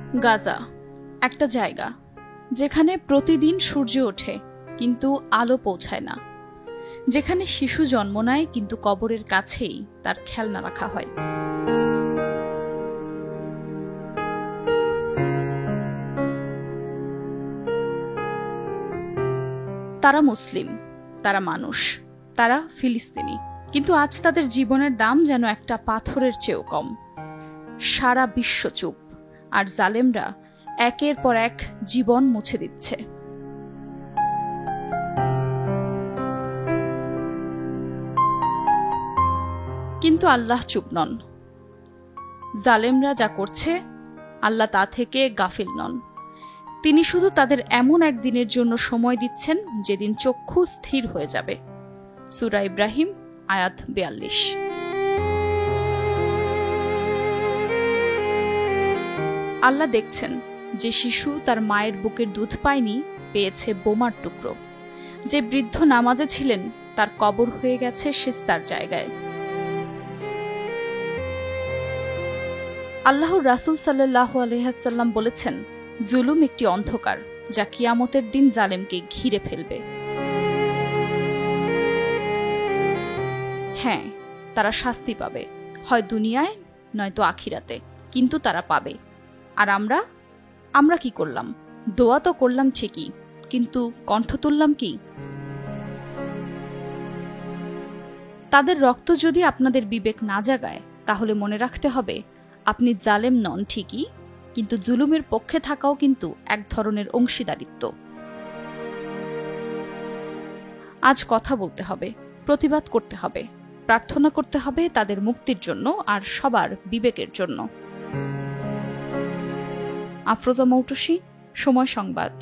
গাজা একটা জায়গা যেখানে প্রতিদিন সূর্য ওঠে কিন্তু আলো পৌঁছায় না, যেখানে শিশু জন্ম নেয় কিন্তু কবরের কাছেই তার খেলনা রাখা হয়। তারা মুসলিম, তারা মানুষ, তারা ফিলিস্তিনি, কিন্তু আজ তাদের জীবনের দাম যেন একটা পাথরের চেয়েও কম। সারা বিশ্ব চুপ, আর জালেমরা একের পর এক জীবন মুছে দিচ্ছে। কিন্তু আল্লাহ চুপ নন। জালেমরা যা করছে আল্লাহ তা থেকে গাফিল নন। তিনি শুধু তাদের এমন একদিনের জন্য সময় দিচ্ছেন যেদিন চক্ষু স্থির হয়ে যাবে। সূরা ইব্রাহিম আয়াত ৪২। আল্লাহ দেখছেন যে শিশু তার মায়ের বুকের দুধ পায়নি, পেয়েছে বোমার টুকরো। যে বৃদ্ধ নামাজে ছিলেন তার কবর হয়ে গেছে সিজদার জায়গায়। আল্লাহর রাসূল সাল্লাল্লাহু আলাইহি ওয়াসাল্লাম বলেছেন, জুলুম একটি অন্ধকার যা কিয়ামতের দিন জালেমকে ঘিরে ফেলবে। হ্যাঁ, তারা শাস্তি পাবে, হয় দুনিয়ায় নয়তো আখিরাতে, কিন্তু তারা পাবে। আর আমরা কি করলাম? দোয়া তো করলাম ঠিকই, কিন্তু কণ্ঠ তুললাম কি? তাদের রক্ত যদি আপনাদের বিবেক না জাগায়, তাহলে মনে রাখতে হবে আপনি জালেম নন ঠিকই, কিন্তু জুলুমের পক্ষে থাকাও কিন্তু এক ধরনের অংশীদারিত্ব। আজ কথা বলতে হবে, প্রতিবাদ করতে হবে, প্রার্থনা করতে হবে তাদের মুক্তির জন্য আর সবার বিবেকের জন্য। আফরোজা মৌটুসী, সময় সংবাদ।